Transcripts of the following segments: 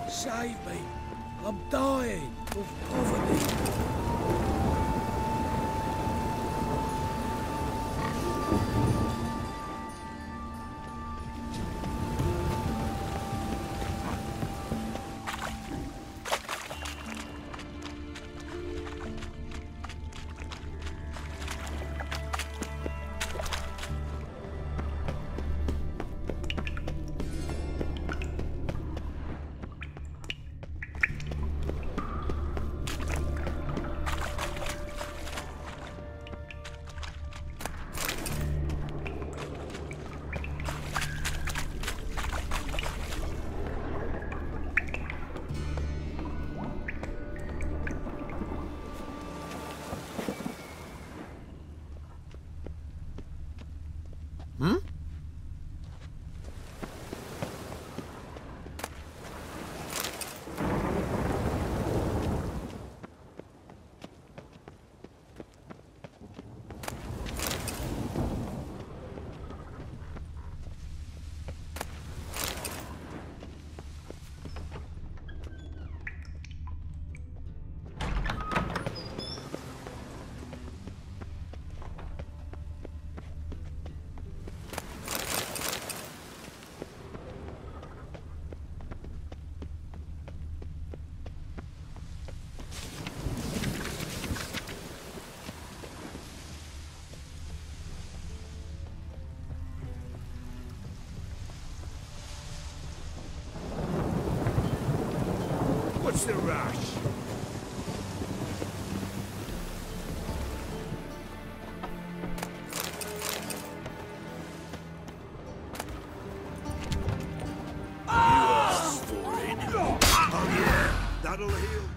Save me! I'm dying of poverty! What's the rush? You asked for it. Oh yeah, that'll heal.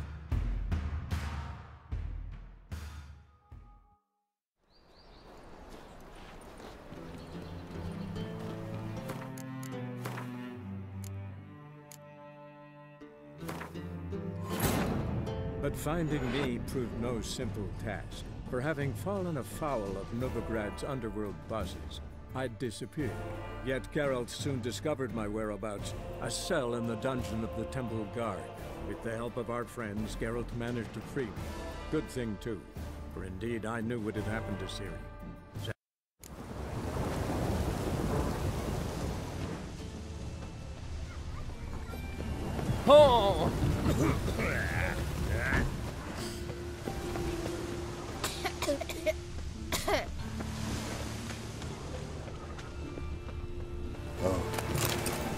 But finding me proved no simple task. For having fallen afoul of Novigrad's underworld bosses, I'd disappeared. Yet Geralt soon discovered my whereabouts, a cell in the dungeon of the Temple Guard. With the help of our friends, Geralt managed to free me. Good thing too, for indeed I knew what had happened to Ciri. Oh!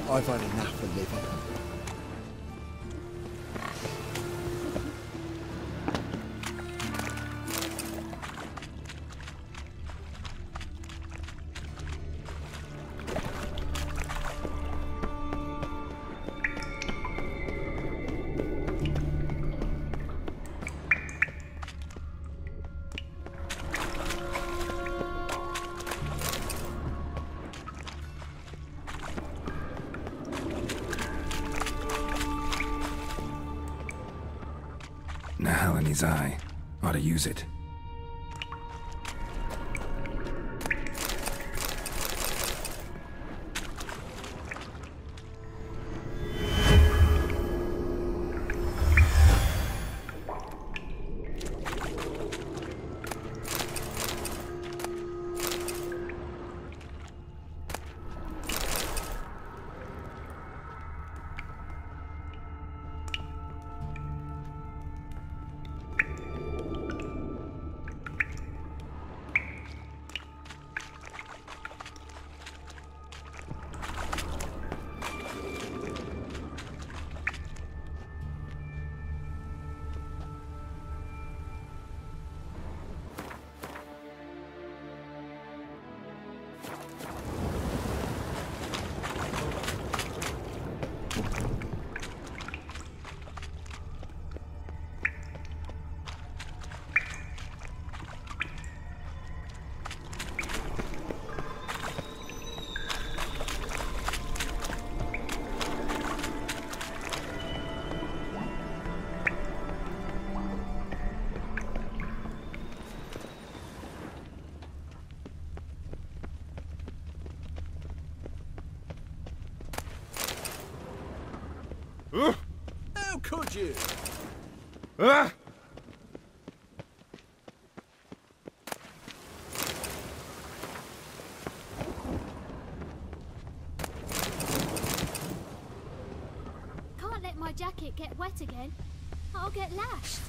I've had enough of living. Now in his eye. Ought to use it. you. Ah! Can't let my jacket get wet again. I'll get lashed.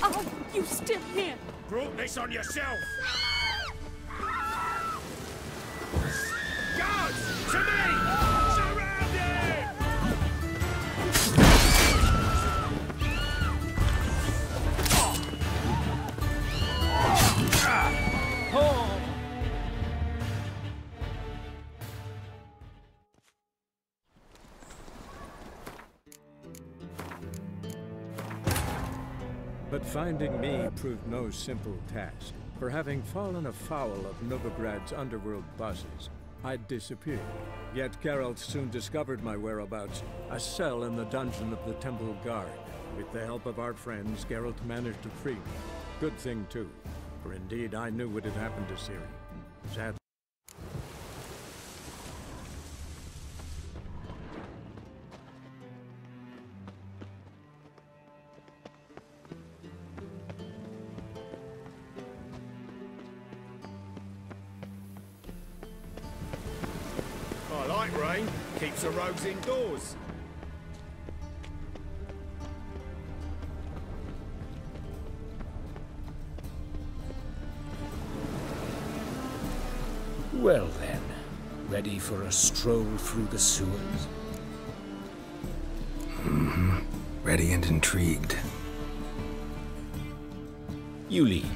Oh, you still here? Brought this on yourself! Guards! To me! Surround him! Oh! But finding me proved no simple task. For having fallen afoul of Novigrad's underworld bosses, I disappeared. Yet Geralt soon discovered my whereabouts, a cell in the dungeon of the Temple Guard. With the help of our friends, Geralt managed to free me. Good thing too, for indeed I knew what had happened to Ciri. Sadly. I like rain. Keeps the rogues indoors. Well then, ready for a stroll through the sewers? Mm-hmm. Ready and intrigued. You lead.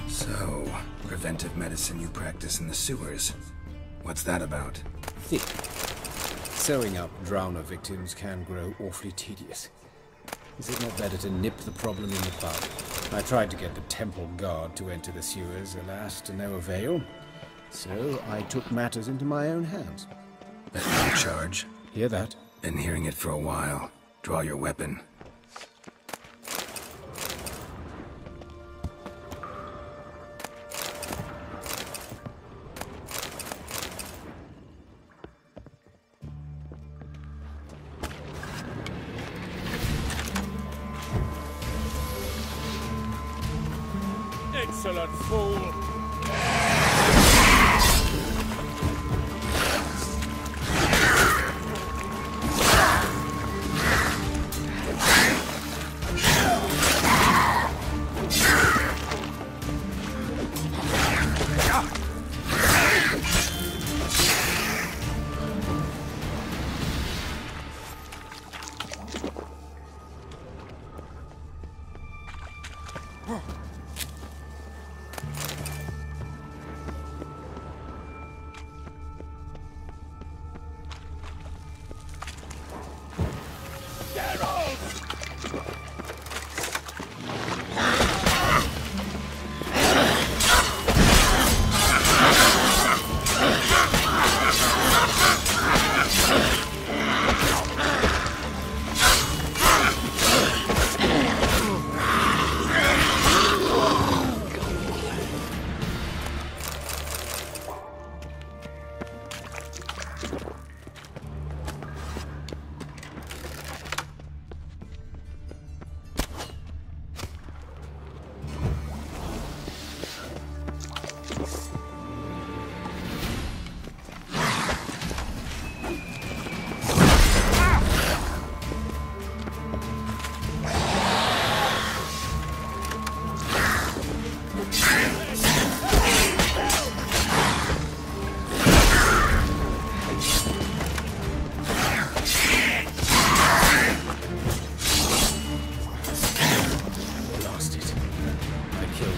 So, preventive medicine you practice in the sewers. What's that about? Think. Sewing up drowner victims can grow awfully tedious. Is it not better to nip the problem in the bud? I tried to get the Temple Guard to enter the sewers, alas, to no avail. So I took matters into my own hands. That's no charge. Hear that? Been hearing it for a while. Draw your weapon. Insolent fool!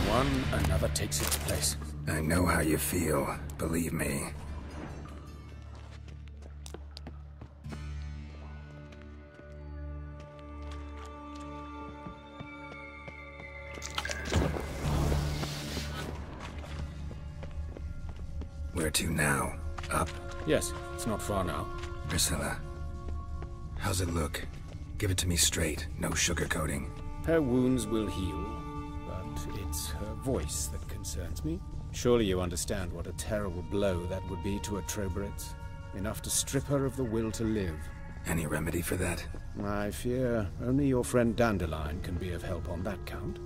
one, another takes its place. I know how you feel, believe me. Where to now? Up? Yes, it's not far now. Priscilla, how's it look? Give it to me straight, no sugarcoating. Her wounds will heal, but it's her voice that concerns me. Surely you understand what a terrible blow that would be to a Trobritz. Enough to strip her of the will to live. Any remedy for that? I fear only your friend Dandelion can be of help on that count.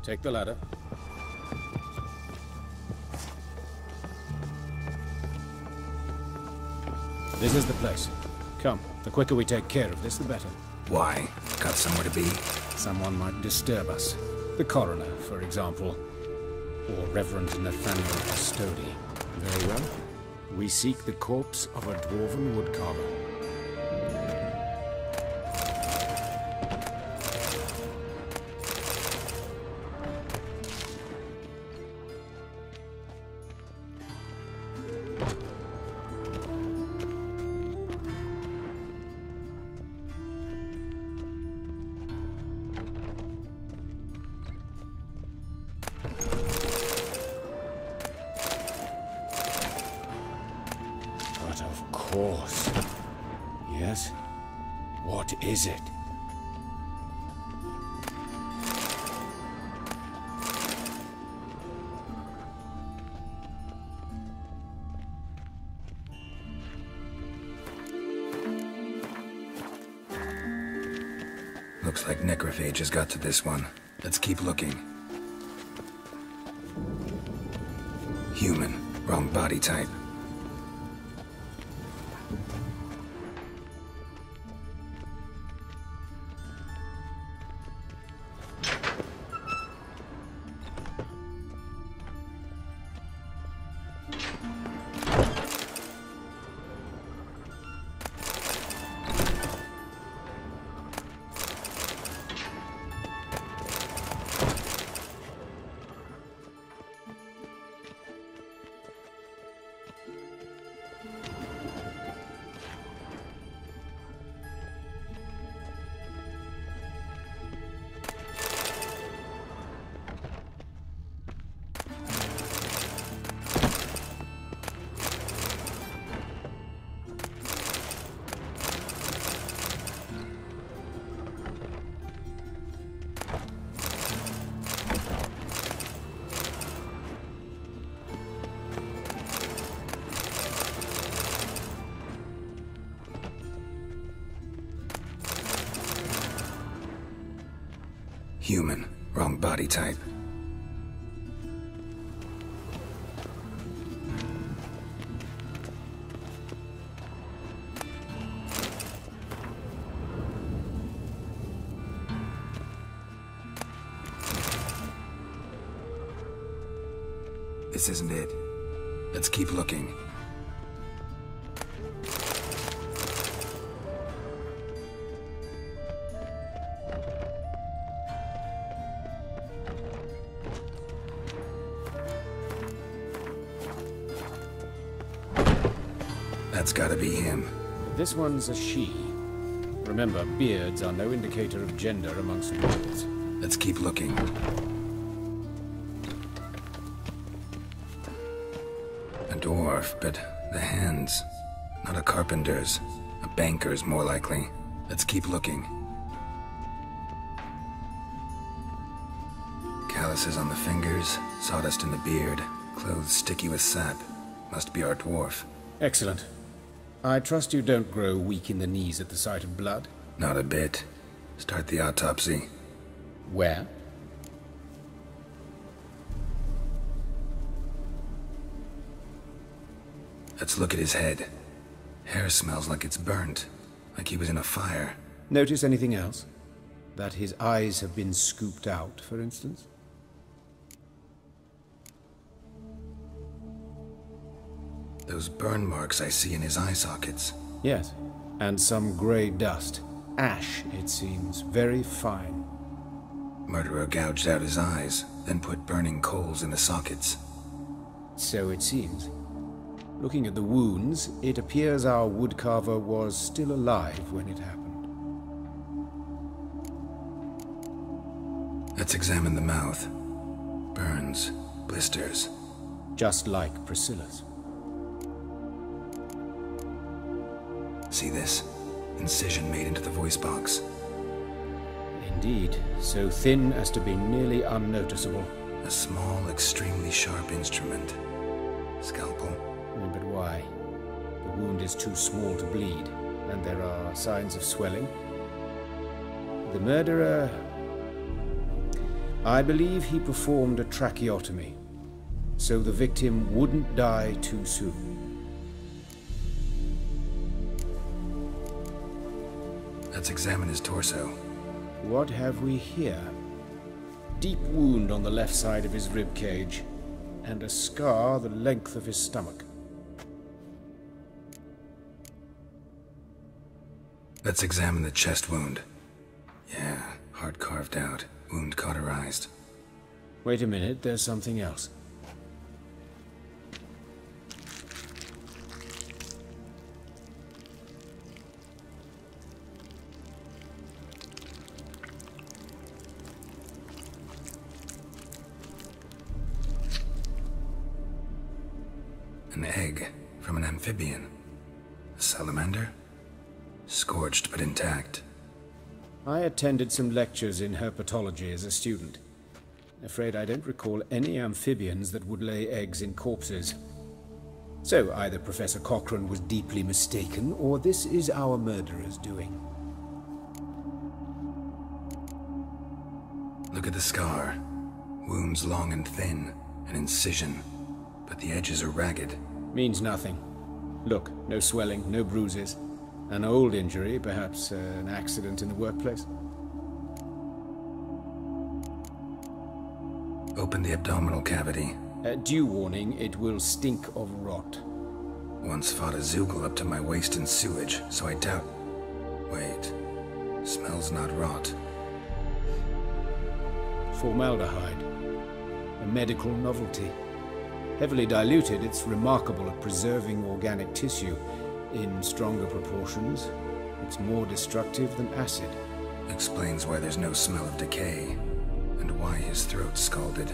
Take the ladder. This is the place. Come, the quicker we take care of this, the better. Why? Got somewhere to be? Someone might disturb us. The coroner, for example. Or Reverend Nathaniel Custody. Very well. We seek the corpse of a dwarven woodcarver. Of course. Yes? What is it? Looks like necrophages got to this one. Let's keep looking. Human. Wrong body type. Human. Wrong body type. This isn't it. Let's keep looking. That's gotta be him. This one's a she. Remember, beards are no indicator of gender amongst dwarves. Let's keep looking. A dwarf, but the hands. Not a carpenter's. A banker's, more likely. Let's keep looking. Calluses on the fingers, sawdust in the beard, clothes sticky with sap. Must be our dwarf. Excellent. I trust you don't grow weak in the knees at the sight of blood? Not a bit. Start the autopsy. Where? Let's look at his head. Hair smells like it's burnt, like he was in a fire. Notice anything else? That his eyes have been scooped out, for instance? Those burn marks I see in his eye sockets. Yes, and some grey dust. Ash, it seems, very fine. Murderer gouged out his eyes, then put burning coals in the sockets. So it seems. Looking at the wounds, it appears our woodcarver was still alive when it happened. Let's examine the mouth. Burns, blisters. Just like Priscilla's. See this? Incision made into the voice box. Indeed, so thin as to be nearly unnoticeable. A small, extremely sharp instrument. Scalpel. But why? The wound is too small to bleed, and there are signs of swelling. The murderer... I believe he performed a tracheotomy, so the victim wouldn't die too soon. Let's examine his torso. What have we here? Deep wound on the left side of his rib cage, and a scar the length of his stomach. Let's examine the chest wound. Yeah, heart carved out, wound cauterized. Wait a minute, there's something else. An egg from an amphibian. A salamander? Scorched but intact. I attended some lectures in herpetology as a student. Afraid I don't recall any amphibians that would lay eggs in corpses. So either Professor Cochrane was deeply mistaken, or this is our murderer's doing. Look at the scar. Wounds long and thin, an incision. But the edges are ragged. Means nothing. Look, no swelling, no bruises. An old injury, perhaps an accident in the workplace. Open the abdominal cavity. Due warning, it will stink of rot. Once fought a Zoogle up to my waist in sewage, so I doubt... Wait. Smells not rot. Formaldehyde. A medical novelty. Heavily diluted, it's remarkable at preserving organic tissue. In stronger proportions, it's more destructive than acid. Explains why there's no smell of decay, and why his throat's scalded.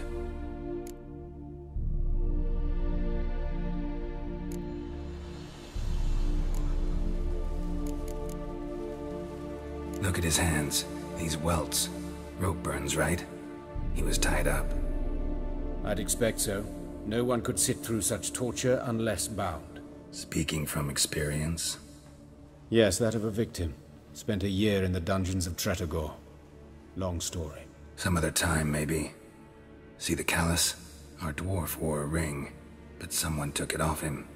Look at his hands. These welts. Rope burns, right? He was tied up. I'd expect so. No one could sit through such torture unless bound. Speaking from experience? Yes, that of a victim. Spent a year in the dungeons of Tretogor. Long story. Some other time, maybe. See the callus? Our dwarf wore a ring, but someone took it off him.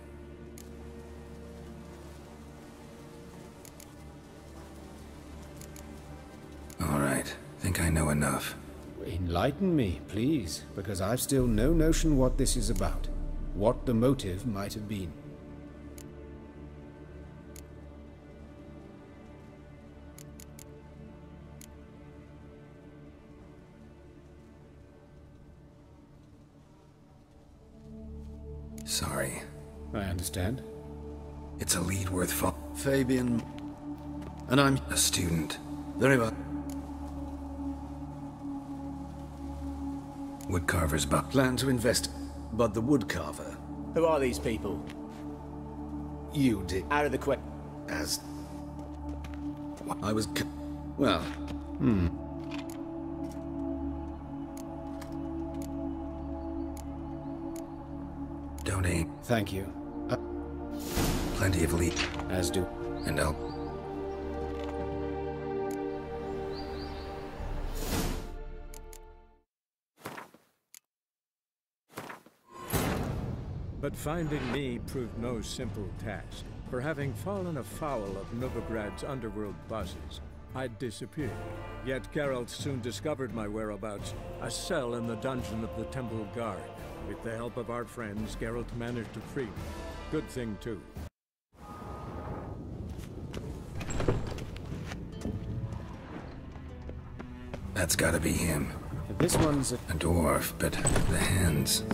All right, think I know enough. Enlighten me, please, because I've still no notion what this is about. What the motive might have been. Sorry. I understand. It's a lead worth Fabian. And I'm a student. very well. Woodcarver's buck. Plan to invest, but the woodcarver, Who are these people? you did Out of the as I was. Well, Donate. Thank you. Plenty of lead. As do. And I'll... But finding me proved no simple task. For having fallen afoul of Novigrad's underworld bosses, I'd disappeared. Yet Geralt soon discovered my whereabouts, a cell in the dungeon of the Temple Guard. With the help of our friends, Geralt managed to free me. Good thing, too. That's gotta be him. This one's A dwarf, but the hands.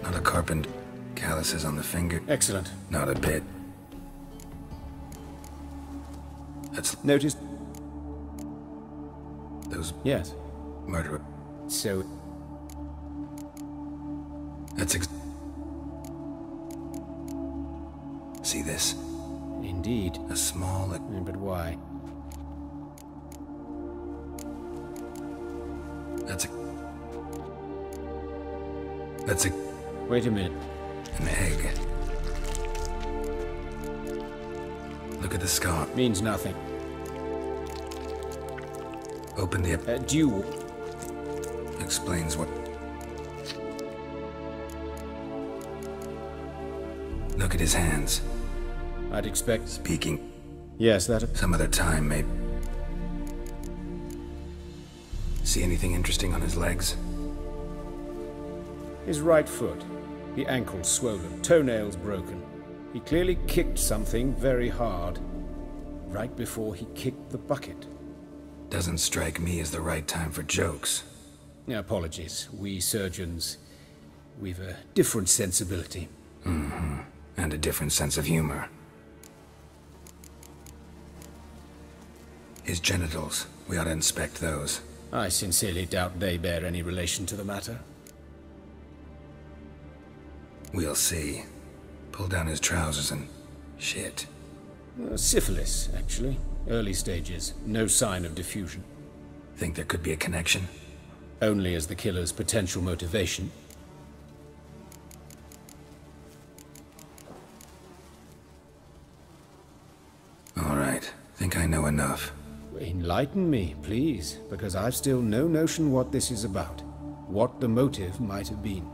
Not a carpenter. Calluses on the finger. excellent. Not a bit. That's Noticed? those Yes. murderer. So, That's see this? indeed. A small. But why? That's Wait a minute. an egg. Look at the scar. Means nothing. Open the. Duel. Explains what. Look at his hands. I'd expect. Speaking. Yes, that. Some other time, maybe. See anything interesting on his legs? His right foot. The ankle swollen, toenails broken. He clearly kicked something very hard. Right before he kicked the bucket. Doesn't strike me as the right time for jokes. Apologies. We surgeons, we've a different sensibility. And a different sense of humor. His genitals. We ought to inspect those. I sincerely doubt they bear any relation to the matter. We'll see. Pull down his trousers and... shit. Syphilis, actually. Early stages. No sign of diffusion. Think there could be a connection? Only as the killer's potential motivation. All right. Think I know enough. Enlighten me, please, because I've still no notion what this is about. What the motive might have been.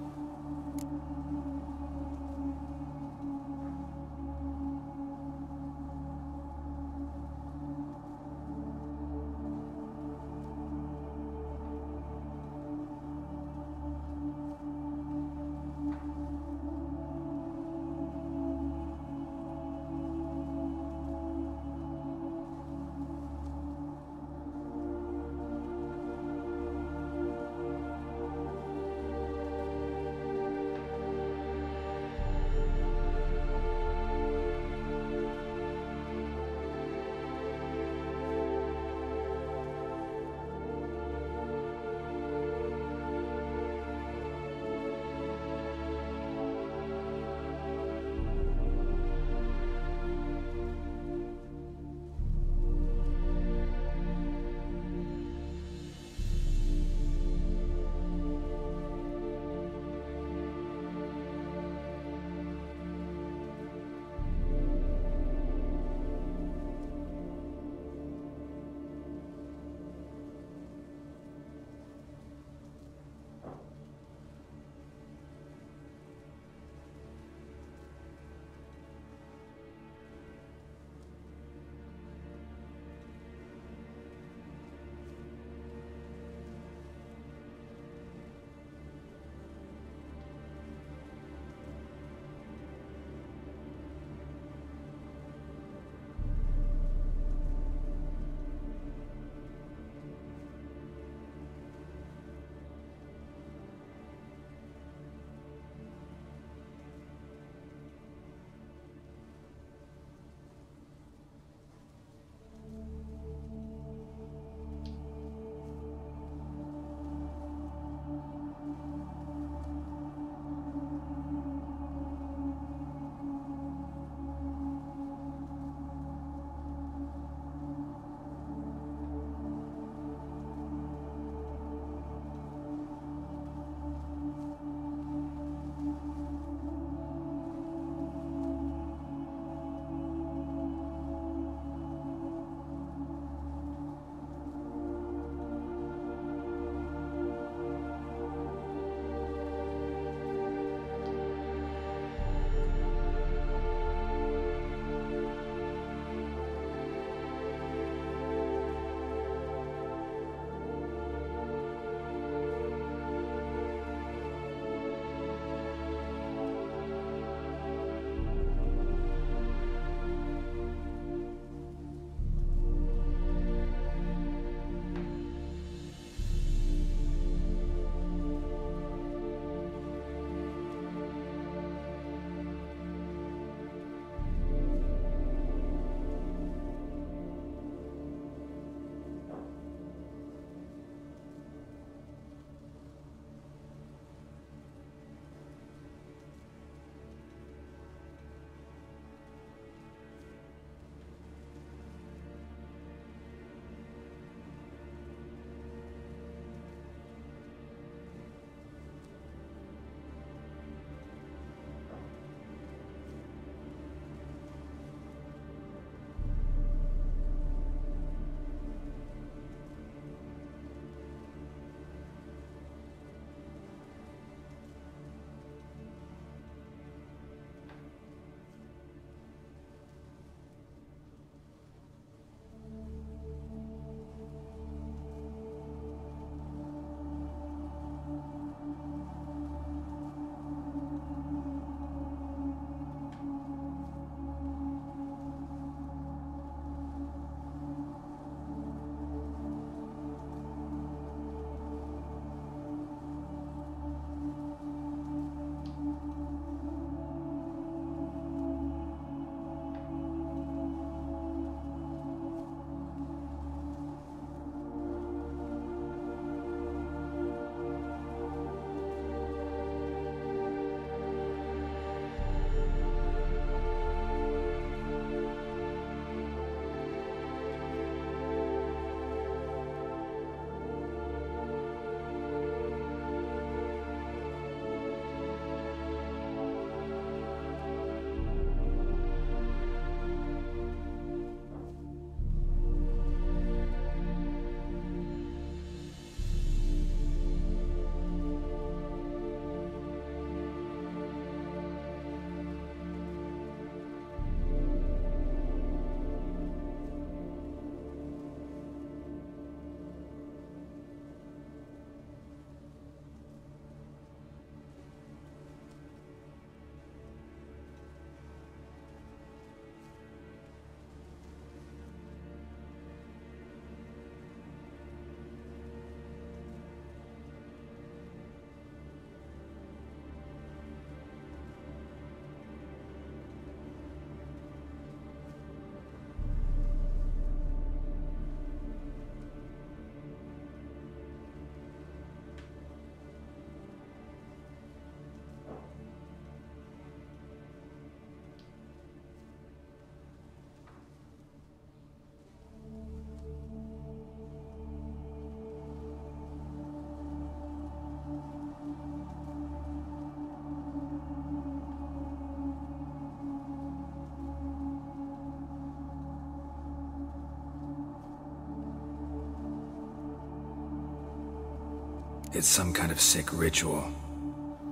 It's some kind of sick ritual.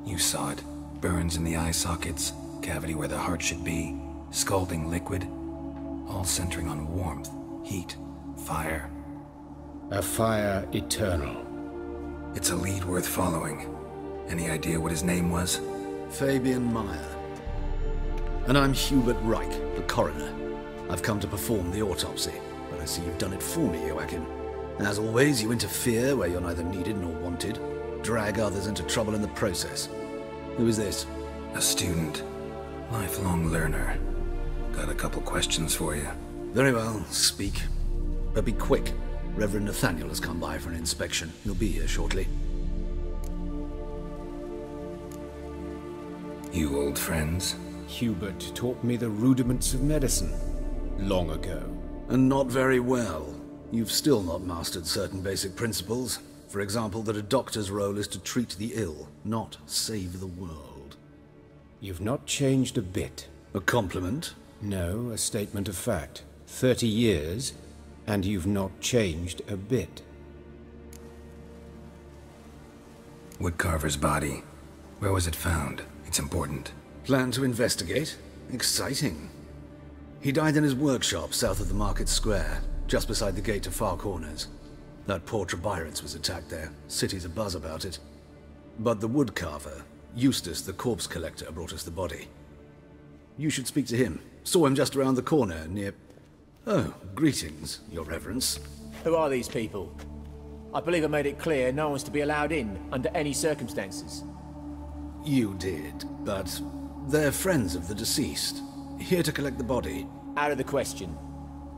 You saw it. Burns in the eye sockets, cavity where the heart should be, scalding liquid, all centering on warmth, heat, fire. A fire eternal. It's a lead worth following. Any idea what his name was? Fabian Meyer. And I'm Hubert Reich, the coroner. I've come to perform the autopsy, but I see you've done it for me, Joachim. As always, you interfere where you're neither needed nor wanted, drag others into trouble in the process. Who is this? A student. Lifelong learner. Got a couple questions for you. Very well, speak. But be quick. Reverend Nathaniel has come by for an inspection. He'll be here shortly. You old friends? Hubert taught me the rudiments of medicine long ago. And not very well. You've still not mastered certain basic principles. For example, that a doctor's role is to treat the ill, not save the world. You've not changed a bit. A compliment? No, a statement of fact. 30 years, and you've not changed a bit. Woodcarver's body. Where was it found? It's important. Plan to investigate? Exciting. He died in his workshop south of the Market Square, just beside the gate to Far Corners. That poor Trebyran's was attacked there. City's abuzz about it. But the woodcarver, Eustace the corpse collector, brought us the body. You should speak to him. Saw him just around the corner near... Oh, greetings, Your Reverence. Who are these people? I believe I made it clear no one's to be allowed in under any circumstances. You did, but they're friends of the deceased. Here to collect the body. Out of the question.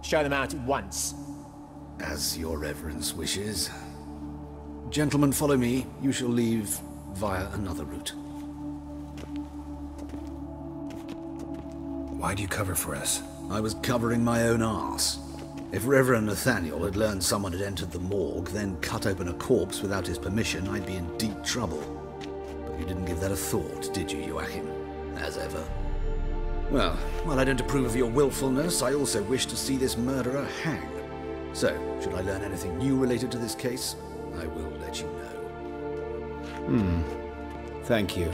Show them out at once. As Your Reverence wishes. Gentlemen, follow me. You shall leave via another route. Why do you cover for us? I was covering my own arse. If Reverend Nathaniel had learned someone had entered the morgue, then cut open a corpse without his permission, I'd be in deep trouble. But you didn't give that a thought, did you, Joachim? As ever. Well, while I don't approve of your willfulness, I also wish to see this murderer hang. So, should I learn anything new related to this case, I will let you know. Thank you.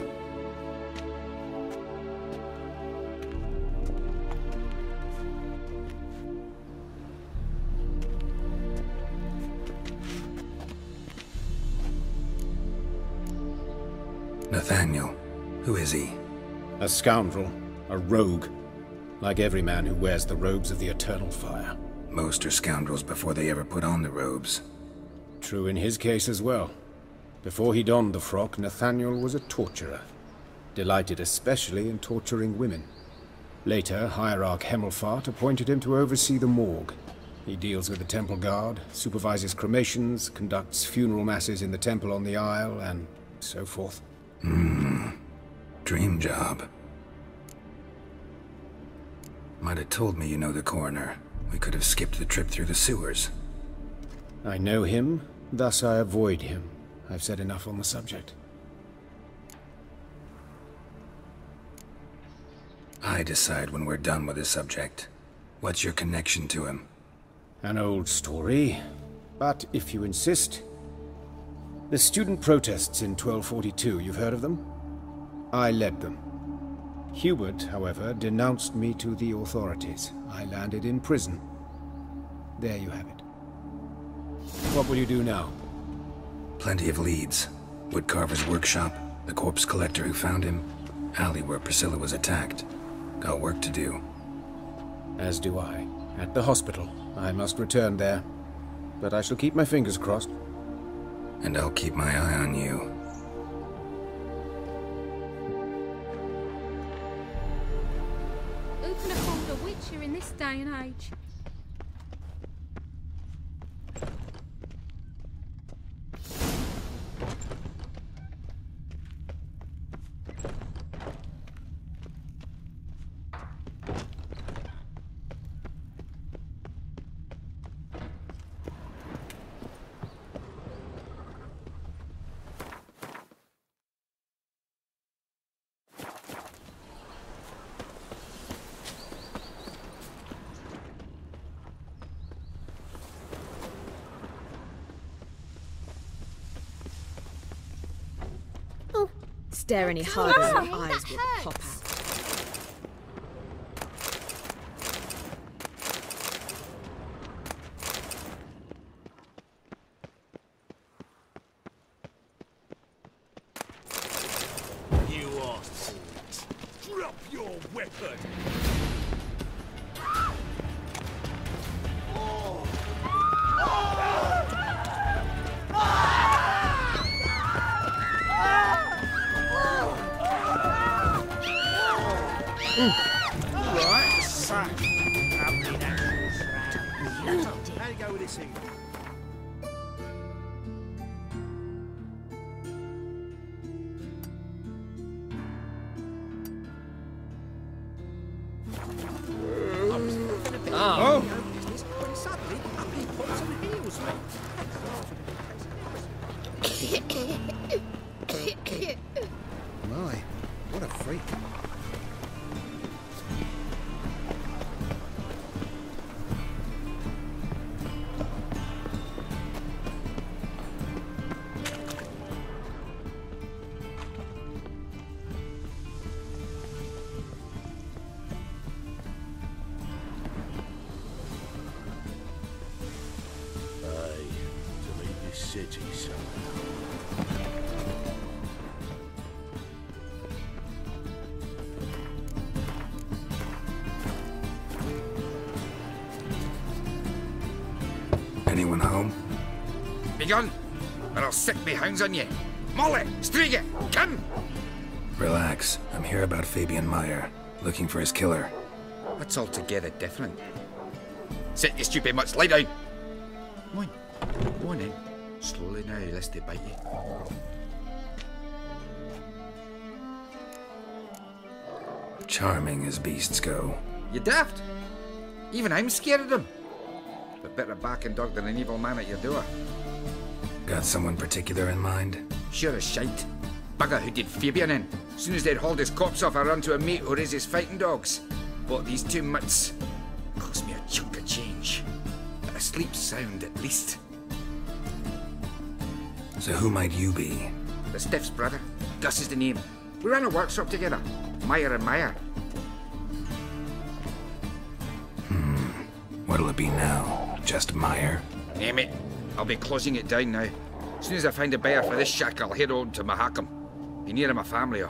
Nathaniel. Who is he? A scoundrel. A rogue. Like every man who wears the robes of the eternal fire. Most are scoundrels before they ever put on the robes. True in his case as well. Before he donned the frock, Nathaniel was a torturer. Delighted especially in torturing women. Later, Hierarch Hemmelfart appointed him to oversee the morgue. He deals with the temple guard, supervises cremations, conducts funeral masses in the temple on the Isle, and so forth. Dream job. Might have told me you know the coroner. We could have skipped the trip through the sewers. I know him, thus I avoid him. I've said enough on the subject. I decide when we're done with the subject. What's your connection to him? An old story, but if you insist. The student protests in 1242, you've heard of them? I led them. Hubert, however, denounced me to the authorities. I landed in prison. There you have it. What will you do now? Plenty of leads. Woodcarver's workshop, the corpse collector who found him, alley where Priscilla was attacked. Got work to do. As do I. At the hospital. I must return there. But I shall keep my fingers crossed. And I'll keep my eye on you. Who can afford a Witcher in this day and age? stare any harder, Ow, your eyes that will pop hurts. out. You assholes! Drop your weapon! Right, sack. Lovely naturals. How you go with this thing? My, what a freak. To leave this city somehow. Anyone home? Begone, or I'll sick me hounds on you. Molly, Striga, come! Relax. I'm here about Fabian Meyer, looking for his killer. That's altogether different. Sit, you stupid mutts, lie down. Go on then. Slowly now, lest they bite you. Charming as beasts go. You daft? Even I'm scared of them. But better back and dog than an evil man at your door. Got someone particular in mind? Sure as shite. Bugger who did Fabian in. Soon as they'd hauled his corpse off, I ran to a mate who raises fighting dogs. Bought these 2 mutts. Cost me a chunk of change. But I sleep sound at least. So who might you be? The Stiff's brother. Gus is the name. We ran a workshop together. Meyer and Meyer. What'll it be now? Just Meyer? Name it. I'll be closing it down now. As soon as I find a buyer for this shack, I'll head on to Mahakam. Be near my family or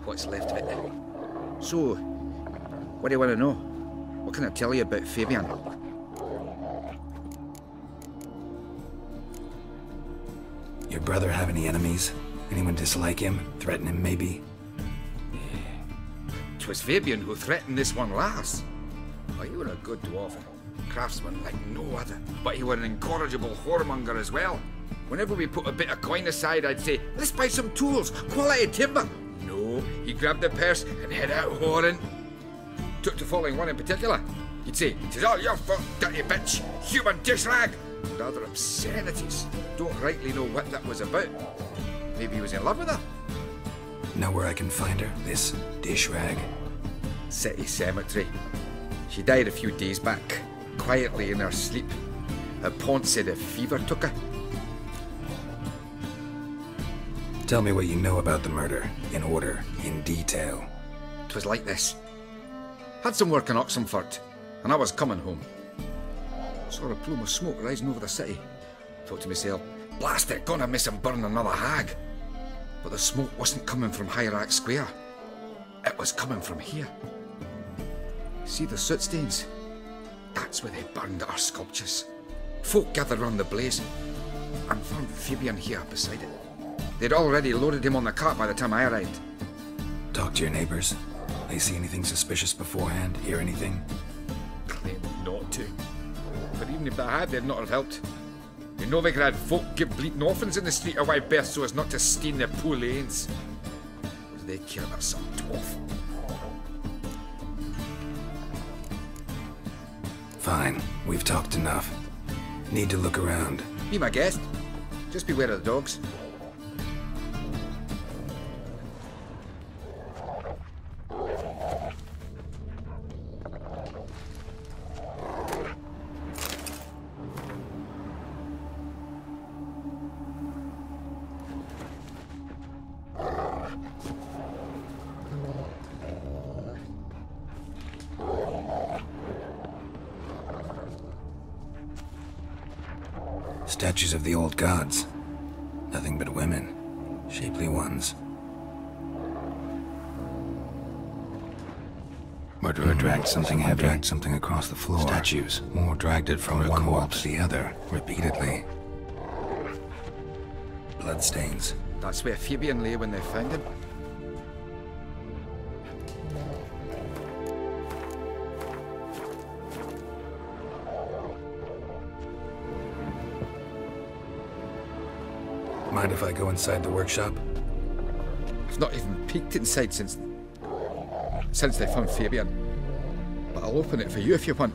what's left of it. So, what do you want to know? What can I tell you about Fabian? Your brother have any enemies? Anyone dislike him? Threaten him, maybe? 'Twas Fabian who threatened this one last. Oh, he were a good dwarf. Craftsman like no other. But he were an incorrigible whoremonger as well. Whenever we put a bit of coin aside, I'd say, let's buy some tools, quality timber. No, he grabbed the purse and head out whoring. Took to following one in particular. He'd say, "'Tis all your fault, dirty bitch, human dish rag." And other obscenities. Don't rightly know what that was about. Maybe he was in love with her. Know where I can find her? This dish rag? City cemetery. She died a few days back, quietly in her sleep. Her pont said a fever took her. Tell me what you know about the murder, in order, in detail. 'Twas like this. Had some work in Oxenford, and I was coming home. Saw a plume of smoke rising over the city. Thought to myself, blast it, gonna miss him burn another hag. But the smoke wasn't coming from Hierarch Square. It was coming from here. See the soot stains? That's where they burned our sculptures. Folk gathered round the blaze, and found Fabian here beside it. They'd already loaded him on the cart by the time I arrived. Talk to your neighbors. They see anything suspicious beforehand? Hear anything? Claimed not to. But even if they had, they'd not have helped. In Novigrad, folk give bleeding orphans in the street a wide berth so as not to stain their poor lanes. Or do they care about some dwarf? Fine. We've talked enough. Need to look around. Be my guest. Just beware of the dogs. Statues of the old gods. Nothing but women. Shapely ones. Murderer dragged something heavy. Dragged something across the floor. Statues. More dragged it from one wall to the other, repeatedly. Bloodstains. That's where Fabian lay when they found him. Mind if I go inside the workshop? I've not even peeked inside since they found Fabian. But I'll open it for you if you want.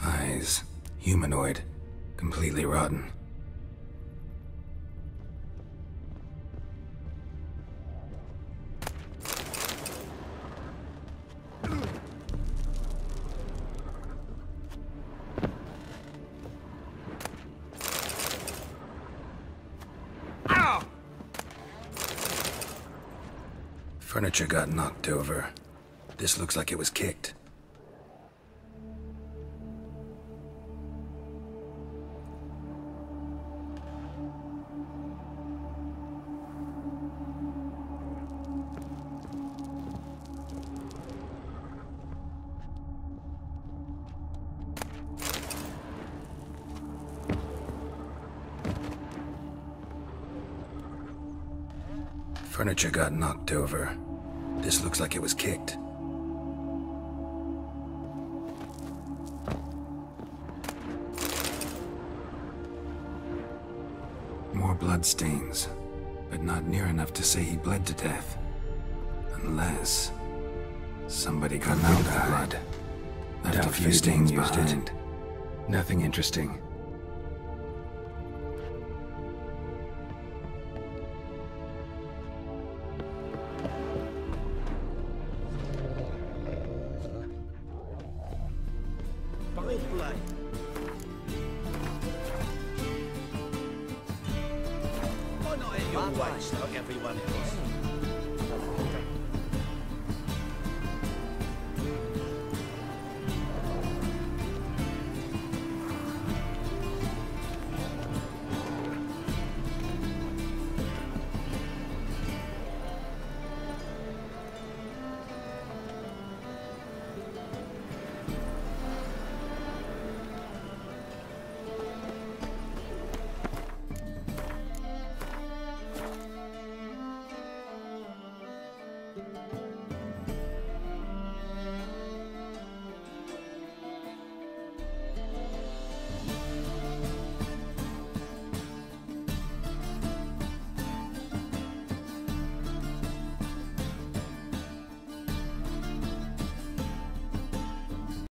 Eyes. Humanoid. Completely rotten. Furniture got knocked over. This looks like it was kicked. Furniture got knocked over. This looks like it was kicked. More bloodstains, but not near enough to say he bled to death. Unless somebody got rid of the blood. Left a few stains behind. Nothing interesting. Why not in your ways like everyone else?